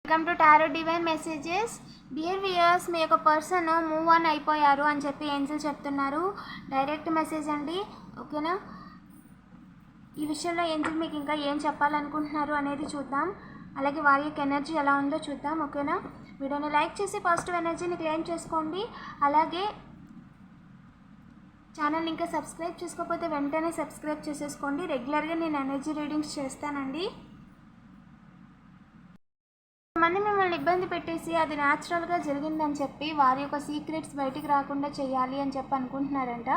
Welcome to tarot divine messages. Dear viewers, మీ యొక్క person move on అయిపోయారు అని చెప్పి ఏంజెల్ చెప్తున్నారు. డైరెక్ట్ మెసేజ్ అండి, ఓకేనా? ఈ విషయంలో ఏంజెల్ మీకు ఇంకా ఏం చెప్పాలనుకుంటున్నారు అనేది చూద్దాం. అలాగే వారి యొక్క ఎనర్జీ ఎలా ఉందో చూద్దాం, ఓకేనా? వీడియోని లైక్ చేసి పాజిటివ్ ఎనర్జీని క్లెయిమ్ చేసుకోండి. అలాగే ఛానల్ ఇంకా సబ్స్క్రైబ్ చేసుకోకపోతే వెంటనే సబ్స్క్రైబ్ చేసేసుకోండి. రెగ్యులర్గా నేను ఎనర్జీ రీడింగ్స్ చేస్తానండి. మంది మిమ్మల్ని ఇబ్బంది పెట్టేసి అది న్యాచురల్గా జరిగిందని చెప్పి వారి యొక్క సీక్రెట్స్ బయటికి రాకుండా చేయాలి అని చెప్పి అనుకుంటున్నారంట.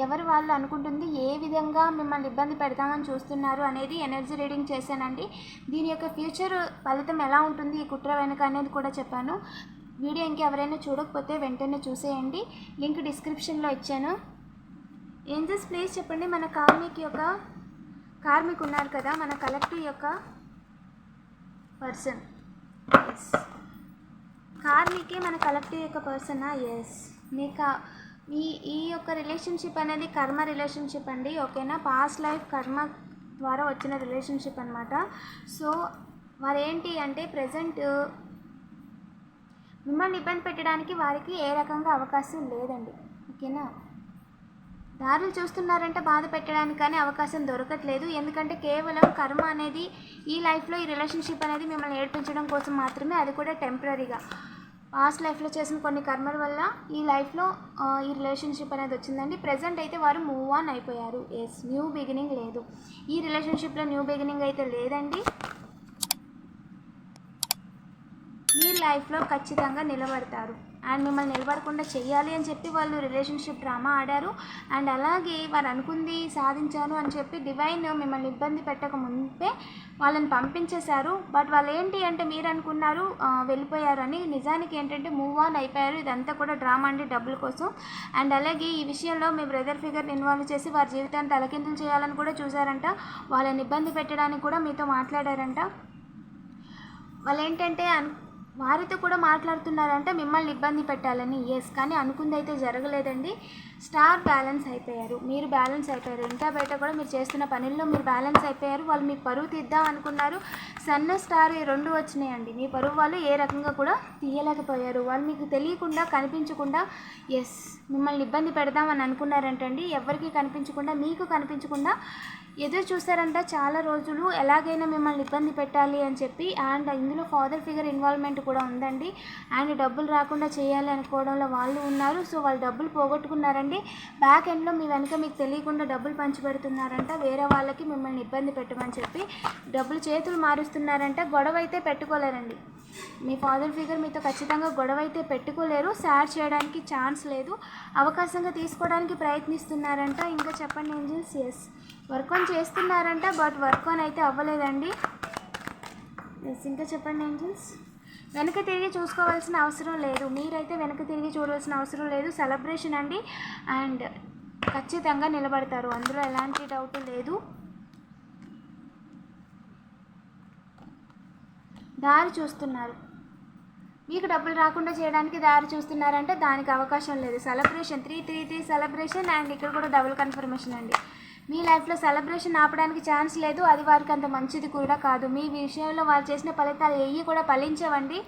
ఎవరు వాళ్ళు అనుకుంటుంది, ఏ విధంగా మిమ్మల్ని ఇబ్బంది పెడతామని చూస్తున్నారు అనేది ఎనర్జీ రీడింగ్ చేశానండి. దీని యొక్క ఫ్యూచర్ ఫలితం ఎలా ఉంటుంది, ఈ కుట్ర వెనుక అనేది కూడా చెప్పాను. వీడియో ఇంకెవరైనా చూడకపోతే వెంటనే చూసేయండి, లింక్ డిస్క్రిప్షన్లో ఇచ్చాను. ఏంజెస్ ప్లీజ్ చెప్పండి, మన కార్మిక్ ఉన్నారు కదా, మన కలెక్టివ్ యొక్క పర్సన్. ఎస్, కార్మికే మన కలెక్టివ్ యొక్క పర్సనా? ఎస్, మీ ఈ యొక్క రిలేషన్షిప్ అనేది కర్మ రిలేషన్షిప్ అండి, ఓకేనా? పాస్ట్ లైఫ్ కర్మ ద్వారా వచ్చిన రిలేషన్షిప్ అనమాట. సో వారు ఏంటి అంటే ప్రజెంట్ మిమ్మల్ని ఇబ్బంది పెట్టడానికి వారికి ఏ రకంగా అవకాశం లేదండి, ఓకేనా? దారులు చూస్తున్నారంటే బాధ పెట్టడానికి కానీ అవకాశం దొరకట్లేదు. ఎందుకంటే కేవలం కర్మ అనేది ఈ లైఫ్లో ఈ రిలేషన్షిప్ అనేది మిమ్మల్ని ఏడ్పించడం కోసం మాత్రమే, అది కూడా టెంపరీగా. పాస్ట్ లైఫ్లో చేసిన కొన్ని కర్మల వల్ల ఈ లైఫ్లో ఈ రిలేషన్షిప్ అనేది వచ్చిందండి. ప్రజెంట్ అయితే వారు మూవ్ ఆన్ అయిపోయారు. ఎస్, న్యూ బిగినింగ్ లేదు ఈ రిలేషన్షిప్లో, న్యూ బిగినింగ్ అయితే లేదండి. మీ లైఫ్లో ఖచ్చితంగా నిలబడతారు అండ్ మిమ్మల్ని నిలబడకుండా చెయ్యాలి అని చెప్పి వాళ్ళు రిలేషన్షిప్ డ్రామా ఆడారు. అండ్ అలాగే వారు అనుకుంది సాధించాను అని చెప్పి డివైన్ మిమ్మల్ని ఇబ్బంది పెట్టక ముందే వాళ్ళని పంపించేశారు. బట్ వాళ్ళు ఏంటి అంటే మీరు అనుకున్నారు వెళ్ళిపోయారు అని, నిజానికి ఏంటంటే మూవ్ ఆన్ అయిపోయారు. ఇదంతా కూడా డ్రామా అండి, డబ్బుల కోసం. అండ్ అలాగే ఈ విషయంలో మీ బ్రదర్ ఫిగర్ని ఇన్వాల్వ్ చేసి వారి జీవితాన్ని తలకిందులు చేయాలని కూడా చూసారంట. వాళ్ళని ఇబ్బంది పెట్టడానికి కూడా మీతో మాట్లాడారంట. వాళ్ళు ఏంటంటే వారితో కూడా మాట్లాడుతున్నారంటే మిమ్మల్ని ఇబ్బంది పెట్టాలని. ఎస్, కానీ అనుకుంది అయితే జరగలేదండి. స్టార్ బ్యాలెన్స్ అయిపోయారు, మీరు బ్యాలెన్స్ అయిపోయారు. ఇంటా బయట కూడా మీరు చేస్తున్న పనుల్లో మీరు బ్యాలెన్స్ అయిపోయారు. వాళ్ళు మీకు పరువు తీద్దాం అనుకున్నారు, సన్ స్టార్ ఈ రెండు వచ్చినాయండి. మీ పరువు వాళ్ళు ఏ రకంగా కూడా తీయలేకపోయారు. వాళ్ళు మీకు తెలియకుండా కనిపించకుండా ఎస్ మిమ్మల్ని ఇబ్బంది పెడదామని అనుకున్నారంటండి. ఎవరికి కనిపించకుండా, మీకు కనిపించకుండా ఎదురు చూస్తారంట చాలా రోజులు, ఎలాగైనా మిమ్మల్ని ఇబ్బంది పెట్టాలి అని చెప్పి. అండ్ ఇందులో ఫాదర్ ఫిగర్ ఇన్వాల్వ్మెంట్ కూడా ఉందండి. అండ్ డబ్బులు రాకుండా చేయాలి అనుకోవడంలో వాళ్ళు ఉన్నారు. సో వాళ్ళు డబ్బులు పోగొట్టుకున్నారండి. బ్యాక్ ఎండ్లో మీ వెనుక మీకు తెలియకుండా డబ్బులు పంచిపెడుతున్నారంట వేరే వాళ్ళకి, మిమ్మల్ని ఇబ్బంది పెట్టమని చెప్పి. డబ్బులు చేతులు మారుస్తున్నారంట. గొడవ అయితే పెట్టుకోలేరండి. మీ ఫాదర్ ఫిగర్ మీతో ఖచ్చితంగా గొడవ అయితే పెట్టుకోలేరు. సాడ్ చేయడానికి ఛాన్స్ లేదు. అవకాశంగా తీసుకోవడానికి ప్రయత్నిస్తున్నారంట. ఇంకా చెప్పండి ఏంజల్స్. ఎస్, వర్క్ ఆన్ చేస్తున్నారంట, బట్ వర్క్ ఆన్ అయితే అవ్వలేదండి. ఎస్, ఇంకా చెప్పండి ఏంజల్స్. వెనక తిరిగి చూసుకోవాల్సిన అవసరం లేదు, మీరైతే వెనక తిరిగి చూడాల్సిన అవసరం లేదు. సెలబ్రేషన్ అండి, అండ్ ఖచ్చితంగా నిలబడతారు, అందులో ఎలాంటి డౌట్ లేదు. దారి చూస్తున్నారు, మీకు డబ్బులు రాకుండా చేయడానికి దారి చూస్తున్నారంటే దానికి అవకాశం లేదు. Celebration 333 celebration. అండ్ ఇక్కడ కూడా డబుల్ కన్ఫర్మేషన్ అండి. మీ లైఫ్లో సెలబ్రేషన్ ఆపడానికి ఛాన్స్ లేదు, అది వారికి అంత మంచిది కూడా కాదు. మీ విషయంలో వారు చేసిన ఫలితాలు ఏవి కూడా ఫలించవండి.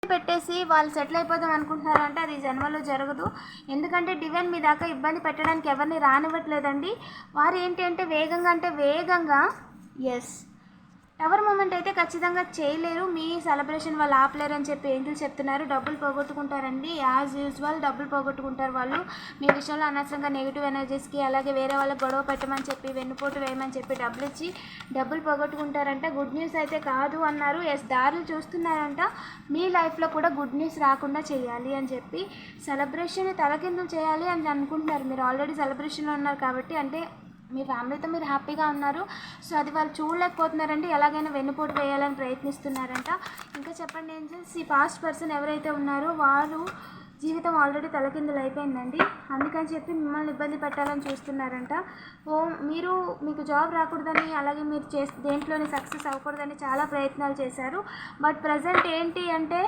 పెట్టేసి వాళ్ళు సెటిల్ అయిపోదాం అనుకుంటున్నారంటే అది జన్మలో జరగదు. ఎందుకంటే డివైన్ మీ దాకా ఇబ్బంది పెట్టడానికి ఎవరిని రానివ్వట్లేదండి. వారు ఏంటి అంటే వేగంగా ఎస్ టవర్ మూమెంట్ అయితే ఖచ్చితంగా చేయలేరు. మీ సెలబ్రేషన్ వాళ్ళు ఆపలేరు అని చెప్పి ఏంజెల్ చెప్తున్నారు. డబ్బులు పోగొట్టుకుంటారండి, యాజ్ యూజువల్ డబ్బులు పోగొట్టుకుంటారు వాళ్ళు. మీ విషయంలో అనవసరంగా నెగిటివ్ ఎనర్జీస్కి, అలాగే వేరే వాళ్ళకి గొడవ పెట్టమని చెప్పి, వెన్నుపోటు వేయమని చెప్పి డబ్బులు ఇచ్చి డబ్బులు పోగొట్టుకుంటారంట. గుడ్ న్యూస్ అయితే కాదు అన్నారు. ఎస్, దారులు చూస్తున్నారంట. మీ లైఫ్లో కూడా గుడ్ న్యూస్ రాకుండా చేయాలి అని చెప్పి, సెలబ్రేషన్ తలకిందులు చేయాలి అని అనుకుంటున్నారు. మీరు ఆల్రెడీ సెలబ్రేషన్లో ఉన్నారు కాబట్టి, అంటే మీ ఫ్యామిలీతో మీరు హ్యాపీగా ఉన్నారు. సో అది వాళ్ళు చూడలేకపోతున్నారండి, ఎలాగైనా వెన్నుపోటు వేయాలని ప్రయత్నిస్తున్నారంట. ఇంకా చెప్పండి ఏంజల్స్. ఈ పాస్ట్ పర్సన్ ఎవరైతే ఉన్నారో వారు జీవితం ఆల్రెడీ తలకిందులు అయిపోయిందండి. అందుకని చెప్పి మిమ్మల్ని ఇబ్బంది పెట్టాలని చూస్తున్నారంట. మీకు జాబ్ రాకూడదని, అలాగే మీరు దేంట్లోనే సక్సెస్ అవ్వకూడదని చాలా ప్రయత్నాలు చేశారు. బట్ ప్రజెంట్ ఏంటి అంటే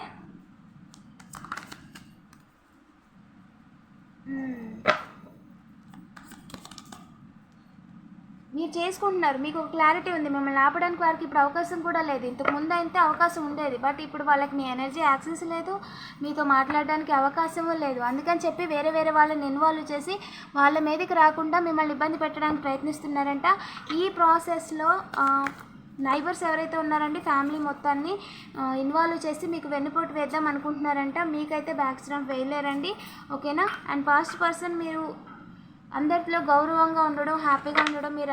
మీరు చేసుకుంటున్నారు, మీకు ఒక క్లారిటీ ఉంది. మిమ్మల్ని ఆపడానికి వారికి ఇప్పుడు అవకాశం కూడా లేదు. ఇంతకు ముందు అయితే అవకాశం ఉండేది, బట్ ఇప్పుడు వాళ్ళకి మీ ఎనర్జీ యాక్సెస్ లేదు, మీతో మాట్లాడడానికి అవకాశము లేదు. అందుకని చెప్పి వేరే వేరే వాళ్ళని ఇన్వాల్వ్ చేసి వాళ్ళ మీదకి రాకుండా మిమ్మల్ని ఇబ్బంది పెట్టడానికి ప్రయత్నిస్తున్నారంట. ఈ ప్రాసెస్లో నైబర్స్ ఎవరైతే ఉన్నారండి ఫ్యామిలీ మొత్తాన్ని ఇన్వాల్వ్ చేసి మీకు వెన్నుపోటు వేద్దాం అనుకుంటున్నారంట. మీకైతే బ్యాక్ స్టాంప్ వేయలేరండి, ఓకేనా. అండ్ పాస్ట్ పర్సన్ మీరు అందరిలో గౌరవంగా ఉండడం, హ్యాపీగా ఉండడం, మీరు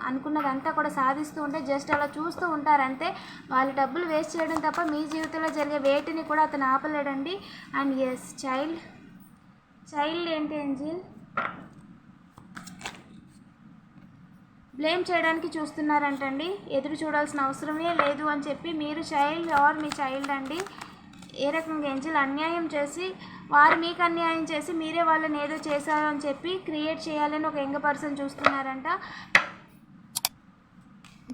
అనుకున్నదంతా కూడా సాధిస్తూ ఉంటే జస్ట్ అలా చూస్తూ ఉంటారంతే. వాళ్ళు డబ్బులు వేస్ట్ చేయడం తప్ప మీ జీవితంలో జరిగే వేటిని కూడా అతను ఆపలేడండి. అండ్ ఎస్ చైల్డ్ ఏంటి ఏంజిల్ బ్లేమ్ చేయడానికి చూస్తున్నారంటండి. ఎదురు చూడాల్సిన అవసరమే లేదు అని చెప్పి మీరు చైల్డ్ ఆర్ మీ చైల్డ్ అండి ఏ రకంగా ఏంజిల్ అన్యాయం చేసి వారు మీకు అన్యాయం చేసి మీరే వాళ్ళని ఏదో చేశారు అని చెప్పి క్రియేట్ చేయాలని ఒక యంగ్ పర్సన్ చూస్తున్నారంట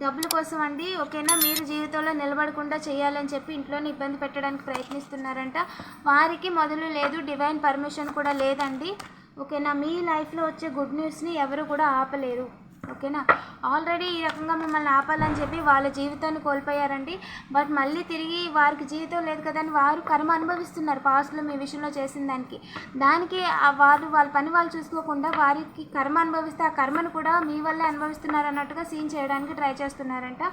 డబ్బుల కోసం అండి, ఓకేనా. మీరు జీవితంలో నిలబడకుండా చేయాలని చెప్పి ఇంట్లోనే ఇబ్బంది పెట్టడానికి ప్రయత్నిస్తున్నారంట. వారికి మొదలు లేదు, డివైన్ పర్మిషన్ కూడా లేదండి, ఓకేనా. మీ లైఫ్లో వచ్చే గుడ్ న్యూస్ని ఎవరు కూడా ఆపలేరు, ఓకేనా. ఆల్రెడీ ఈ రకంగా మిమ్మల్ని ఆపాలని చెప్పి వాళ్ళ జీవితాన్ని కోల్పోయారండి. బట్ మళ్ళీ తిరిగి వారికి జీవితం లేదు కదా అని వారు కర్మ అనుభవిస్తున్నారు పాస్ట్లో మీ విషయంలో చేసిన దానికి వాళ్ళు వాళ్ళ పని వాళ్ళు చూసుకోకుండా వారికి కర్మ అనుభవిస్తే ఆ కర్మను కూడా మీ వల్లే అనుభవిస్తున్నారు అన్నట్టుగా సీన్ చేయడానికి ట్రై చేస్తున్నారంట.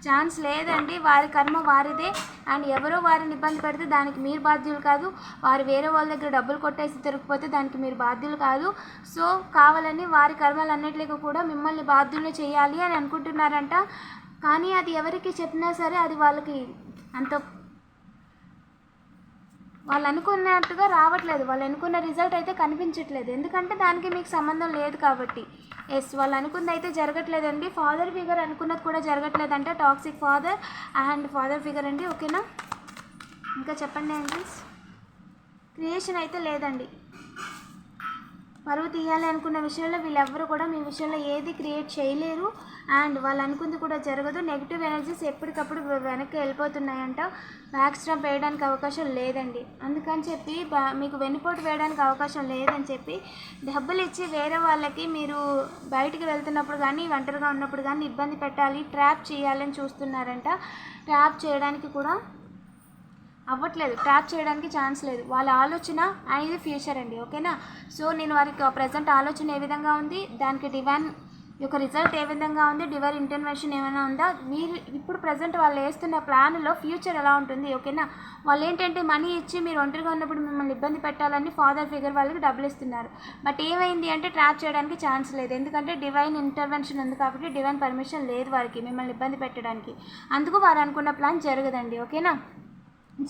ఛాన్స్ లేదండి, వారి కర్మ వారిదే. అండ్ ఎవరో వారిని ఇబ్బంది పెడితే దానికి మీరు బాధ్యులు కాదు, వారు వేరే వాళ్ళ దగ్గర డబ్బులు కొట్టేసి తిరిగిపోతే దానికి మీరు బాధ్యులు కాదు. సో కావాలని వారి కర్మలన్నిటికీ కూడా మిమ్మల్ని బాధ్యులు చేయాలి అని అనుకుంటున్నారంట. కానీ అది ఎవరికి చెప్పినా సరే అది వాళ్ళకి అంత వాళ్ళు అనుకున్నట్టుగా రావట్లేదు, వాళ్ళు అనుకున్న రిజల్ట్ అయితే కనిపించట్లేదు. ఎందుకంటే దానికి మీకు సంబంధం లేదు కాబట్టి. ఎస్, వాళ్ళు అనుకున్నది అయితే జరగట్లేదండి. ఫాదర్ ఫిగర్ అనుకున్నది కూడా జరగట్లేదంట. Toxic father and father figure అండి, ఓకేనా. ఇంకా చెప్పండి ఏంజల్స్. క్రియేషన్ అయితే లేదండి. పరువు తీయాలి అనుకున్న విషయంలో వీళ్ళెవ్వరూ కూడా మీ విషయంలో ఏది క్రియేట్ చేయలేరు. అండ్ వాళ్ళు అనుకుంది కూడా జరగదు. నెగిటివ్ ఎనర్జీస్ ఎప్పటికప్పుడు వెనక్కి వెళ్ళిపోతున్నాయంట. బ్యాక్ స్టాంప్ వేయడానికి అవకాశం లేదండి. అందుకని చెప్పి మీకు వెన్నుపోటు వేయడానికి అవకాశం లేదని చెప్పి డబ్బులు ఇచ్చి వేరే వాళ్ళకి మీరు బయటికి వెళ్తున్నప్పుడు కానీ ఒంటరిగా ఉన్నప్పుడు కానీ ఇబ్బంది పెట్టాలి, ట్రాప్ చేయాలని చూస్తున్నారంట. ట్రాప్ చేయడానికి కూడా అవ్వట్లేదు, ట్రాప్ చేయడానికి ఛాన్స్ లేదు. వాళ్ళ ఆలోచన అనేది ఫ్యూచర్ అండి, ఓకేనా. సో నేను వారికి ప్రజెంట్ ఆలోచన ఏ విధంగా ఉంది, దానికి డివైన్ యొక్క రిజల్ట్ ఏ విధంగా ఉంది, డివైన్ ఇంటర్వెన్షన్ ఏమైనా ఉందా, మీరు ఇప్పుడు ప్రజెంట్ వాళ్ళు వేస్తున్న ప్లాన్లో ఫ్యూచర్ ఎలా ఉంటుంది, ఓకేనా. వాళ్ళు ఏంటంటే మనీ ఇచ్చి మీరు ఒంటరిగా ఉన్నప్పుడు మిమ్మల్ని ఇబ్బంది పెట్టాలని ఫాదర్ ఫిగర్ వాళ్ళకి డబ్బులు ఇస్తున్నారు. బట్ ఏమైంది అంటే ట్రాప్ చేయడానికి ఛాన్స్ లేదు, ఎందుకంటే డివైన్ ఇంటర్వెన్షన్ ఉంది కాబట్టి డివైన్ పర్మిషన్ లేదు వారికి మిమ్మల్ని ఇబ్బంది పెట్టడానికి. అందుకు వారు అనుకున్న ప్లాన్ జరగదండి, ఓకేనా.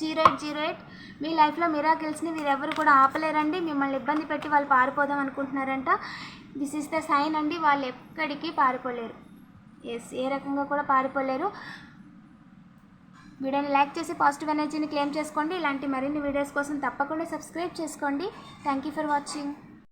0808 మీ లైఫ్లో మిరాకిల్స్ని వీరెవరు కూడా ఆపలేరండి. మిమ్మల్ని ఇబ్బంది పెట్టి వాళ్ళు పారిపోదాం అనుకుంటున్నారంట. దిస్ ఈస్ ద సైన్ అండి, వాళ్ళు ఎక్కడికి పారిపోలేరు. ఎస్, ఏ రకంగా కూడా పారిపోలేరు. వీడియోని లైక్ చేసి పాజిటివ్ ఎనర్జీని క్లెయిమ్ చేసుకోండి. ఇలాంటి మరిన్ని వీడియోస్ కోసం తప్పకుండా సబ్స్క్రైబ్ చేసుకోండి. Thank you for watching.